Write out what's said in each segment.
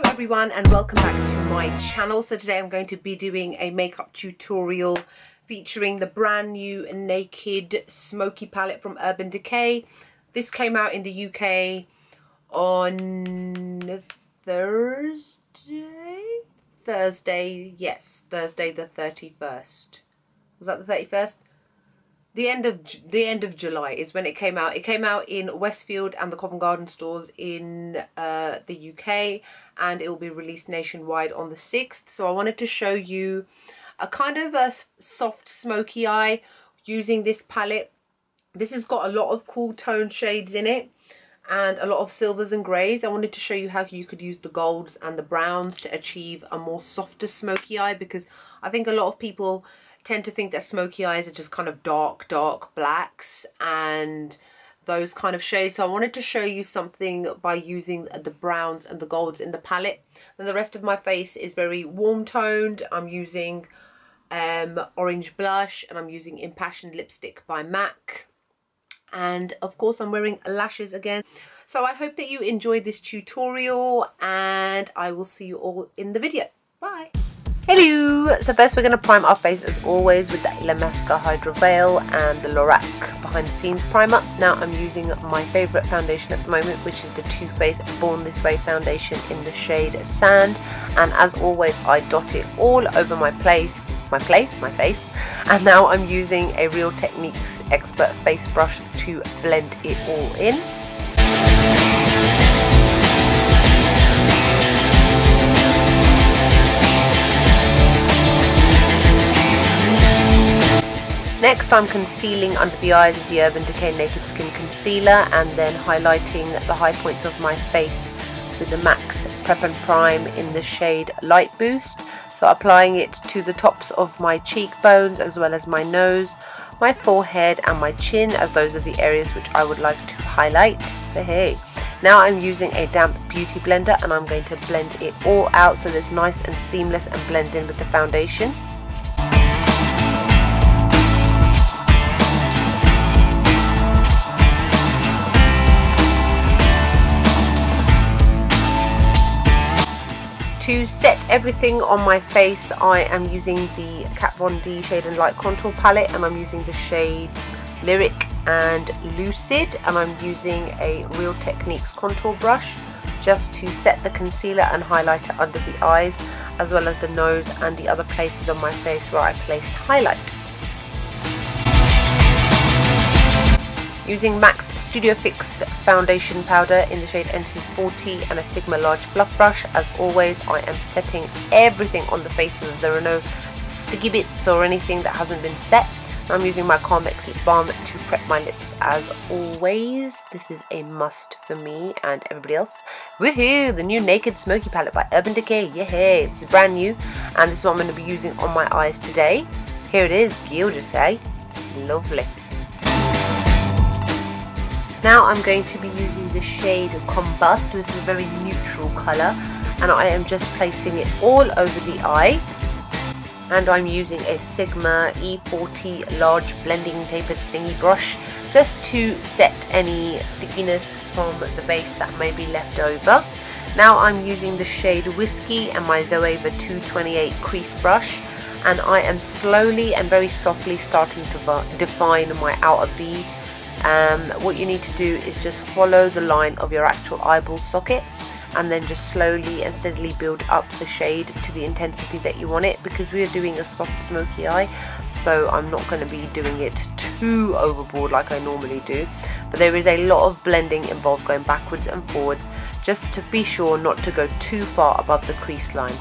Everyone, and welcome back to my channel. So today I'm going to be doing a makeup tutorial featuring the brand new Naked Smoky palette from Urban Decay. This came out in the UK on Thursday, yes, Thursday the 31st. Was that the 31st? The end of July is when it came out. It came out in Westfield and the Covent Garden stores in the UK, and it will be released nationwide on the 6th. So I wanted to show you a kind of a soft smoky eye using this palette. This has got a lot of cool tone shades in it and a lot of silvers and greys. I wanted to show you how you could use the golds and the browns to achieve a more softer smoky eye, because I think a lot of people tend to think that smoky eyes are just kind of dark blacks and those kind of shades. So I wanted to show you something by using the browns and the golds in the palette. Then the rest of my face is very warm toned. I'm using orange blush, and I'm using Impassioned Lipstick by MAC, and of course I'm wearing lashes again. So I hope that you enjoyed this tutorial, and I will see you all in the video. Bye. Hello! So first we're going to prime our face as always with the Illamasqua Hydra Veil and the Lorac Behind the Scenes primer. Now I'm using my favourite foundation at the moment, which is the Too Faced Born This Way foundation in the shade Sand, and as always I dot it all over my face, and now I'm using a Real Techniques Expert face brush to blend it all in. Next I'm concealing under the eyes with the Urban Decay Naked Skin Concealer, and then highlighting the high points of my face with the MAC Prep and Prime in the shade Light Boost. So applying it to the tops of my cheekbones as well as my nose, my forehead and my chin, as those are the areas which I would like to highlight. Hey. Now I'm using a damp beauty blender, and I'm going to blend it all out so that it's nice and seamless and blends in with the foundation. To set everything on my face, I am using the Kat Von D Shade and Light Contour palette, and I'm using the shades Lyric and Lucid, and I'm using a Real Techniques contour brush just to set the concealer and highlighter under the eyes, as well as the nose and the other places on my face where I placed highlight. Using MAC's Studio Fix foundation powder in the shade NC40 and a Sigma large fluff brush. As always, I am setting everything on the face so that there are no sticky bits or anything that hasn't been set. I'm using my Carmex lip balm to prep my lips as always. This is a must for me and everybody else. Woohoo! The new Naked Smoky palette by Urban Decay. Yay! This is brand new, and this is what I'm going to be using on my eyes today. Here it is. Gorgeous, eh? Lovely. Now I'm going to be using the shade Combust, which is a very neutral colour, and I am just placing it all over the eye. And I'm using a Sigma E40 large blending tapered thingy brush just to set any stickiness from the base that may be left over. Now I'm using the shade Whiskey and my Zoeva 228 crease brush, and I am slowly and very softly starting to define my outer V. What you need to do is just follow the line of your actual eyeball socket, and then just slowly and steadily build up the shade to the intensity that you want it, because we are doing a soft smoky eye, so I'm not going to be doing it too overboard like I normally do. But there is a lot of blending involved, going backwards and forwards, just to be sure not to go too far above the crease line.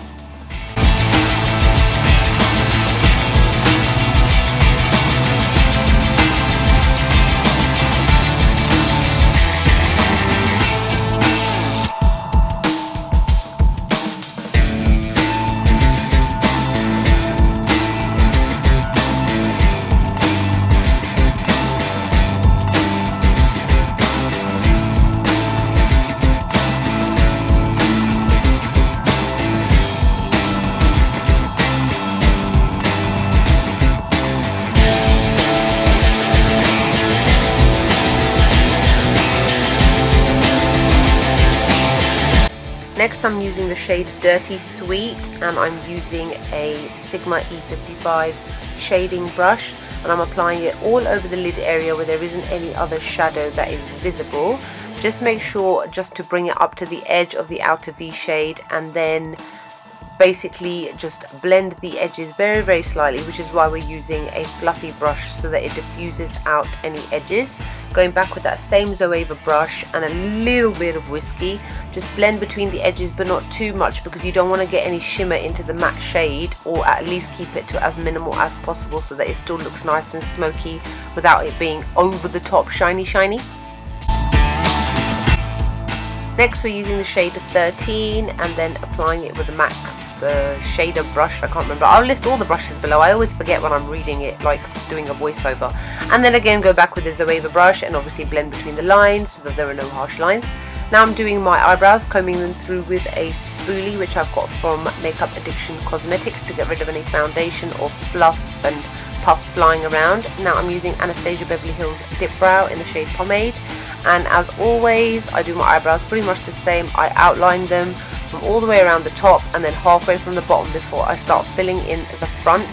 Next I'm using the shade Dirty Sweet, and I'm using a Sigma E55 shading brush, and I'm applying it all over the lid area where there isn't any other shadow that is visible. Just make sure just to bring it up to the edge of the outer V shade, and then basically just blend the edges very, very slightly, which is why we're using a fluffy brush so that it diffuses out any edges. Going back with that same Zoeva brush and a little bit of whiskey, just blend between the edges but not too much, because you don't want to get any shimmer into the matte shade, or at least keep it to as minimal as possible so that it still looks nice and smoky without it being over the top shiny. Next we're using the shade 13 and then applying it with a MAC the shader brush. I can't remember. I'll list all the brushes below. I always forget when I'm reading it, like doing a voiceover. And then again go back with the Zoeva brush and obviously blend between the lines so that there are no harsh lines. Now I'm doing my eyebrows, combing them through with a spoolie which I've got from Makeup Addiction Cosmetics to get rid of any foundation or fluff and puff flying around. Now I'm using Anastasia Beverly Hills Dipbrow in the shade Pomade. And as always, I do my eyebrows pretty much the same. I outline them from all the way around the top and then halfway from the bottom before I start filling in the front.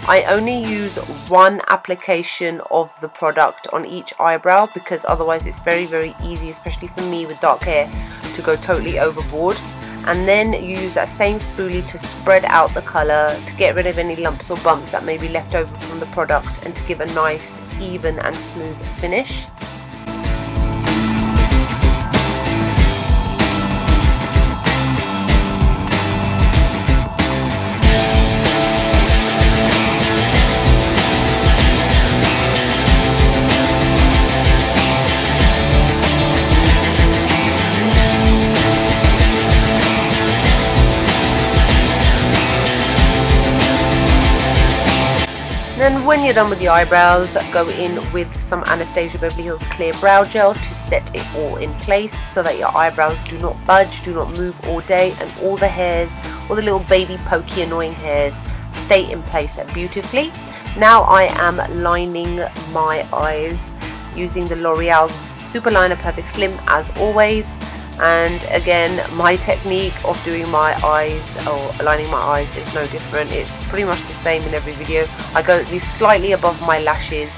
I only use one application of the product on each eyebrow, because otherwise it's very, very easy, especially for me with dark hair, to go totally overboard. And then you use that same spoolie to spread out the colour, to get rid of any lumps or bumps that may be left over from the product, and to give a nice, even and smooth finish. Then when you're done with your eyebrows, go in with some Anastasia Beverly Hills Clear Brow Gel to set it all in place so that your eyebrows do not budge, do not move all day, and all the hairs, all the little baby pokey annoying hairs, stay in place beautifully. Now I am lining my eyes using the L'Oreal Superliner Perfect Slim as always. And again, my technique of doing my eyes or aligning my eyes is no different. It's pretty much the same in every video. I go at least slightly above my lashes,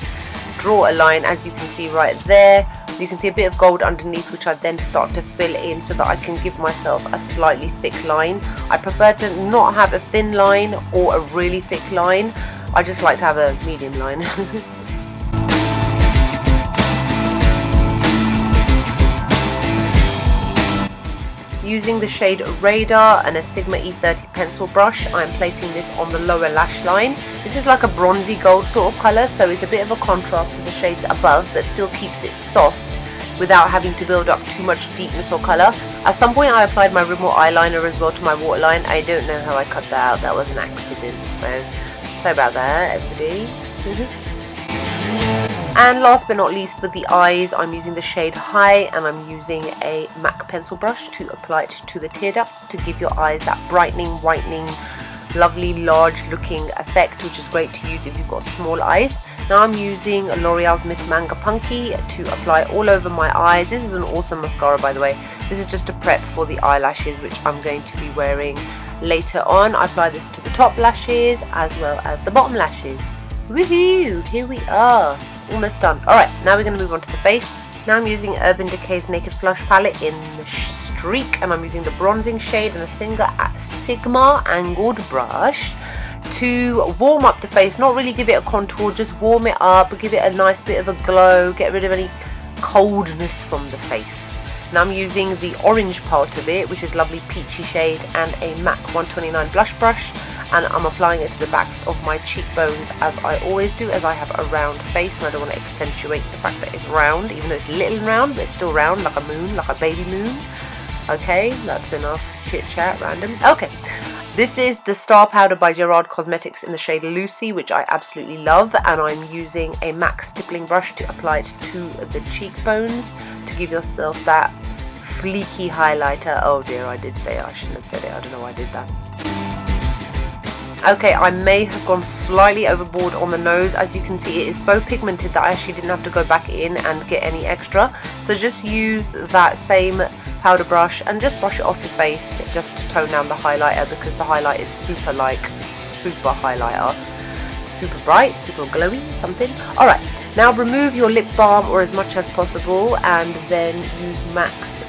draw a line as you can see right there. You can see a bit of gold underneath, which I then start to fill in so that I can give myself a slightly thick line. I prefer to not have a thin line or a really thick line. I just like to have a medium line. Using the shade Radar and a Sigma E30 pencil brush, I'm placing this on the lower lash line. This is like a bronzy gold sort of colour, so it's a bit of a contrast with the shades above, but still keeps it soft without having to build up too much deepness or colour. At some point I applied my Rimmel eyeliner as well to my waterline. I don't know how I cut that out, that was an accident, so sorry about that everybody. And last but not least, for the eyes, I'm using the shade High, and I'm using a MAC pencil brush to apply it to the tear duct to give your eyes that brightening, whitening, lovely large looking effect, which is great to use if you've got small eyes. Now I'm using L'Oreal's Miss Manga Punky to apply all over my eyes. This is an awesome mascara, by the way. This is just a prep for the eyelashes, which I'm going to be wearing later on. I apply this to the top lashes as well as the bottom lashes. Woohoo! Here we are. Almost done. Alright, now we're going to move on to the face. Now I'm using Urban Decay's Naked Flush palette in the Streak, and I'm using the bronzing shade and a Sigma angled brush to warm up the face. Not really give it a contour, just warm it up, give it a nice bit of a glow, get rid of any coldness from the face. Now I'm using the orange part of it, which is lovely peachy shade, and a MAC 129 blush brush, and I'm applying it to the backs of my cheekbones as I always do, as I have a round face and I don't want to accentuate the fact that it's round, even though it's little and round, but it's still round like a moon, like a baby moon. Okay, that's enough chit chat, random. Okay, this is the Star Powder by Gerard Cosmetics in the shade Lucy, which I absolutely love, and I'm using a MAC stippling brush to apply it to the cheekbones to give yourself that fleeky highlighter. Oh dear, I did say I shouldn't have said it, I don't know why I did that. Okay, I may have gone slightly overboard on the nose. As you can see, it is so pigmented that I actually didn't have to go back in and get any extra. So just use that same powder brush and just brush it off your face just to tone down the highlighter, because the highlight is super highlighter. Super bright, super glowy, something. Alright, now remove your lip balm, or as much as possible, and then use MAC's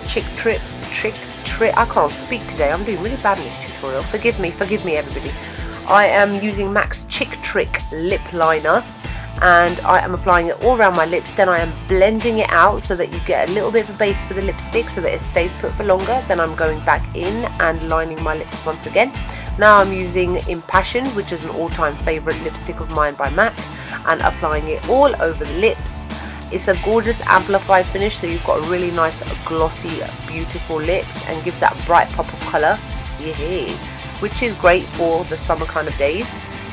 I can't speak today, I'm doing really bad in this tutorial. Forgive me everybody. I am using MAC's Chick Trick lip liner, and I am applying it all around my lips. Then I am blending it out so that you get a little bit of a base for the lipstick so that it stays put for longer. Then I'm going back in and lining my lips once again. Now I'm using Impassioned, which is an all-time favourite lipstick of mine by MAC, and applying it all over the lips. It's a gorgeous amplified finish, so you've got a really nice glossy beautiful lips, and gives that bright pop of colour, which is great for the summer kind of days.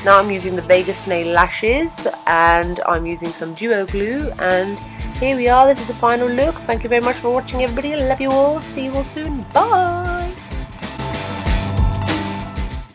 Now I'm using the Vegas nail lashes, and I'm using some duo glue, and here we are. This is the final look. Thank you very much for watching, everybody. I love you all. See you all soon. Bye.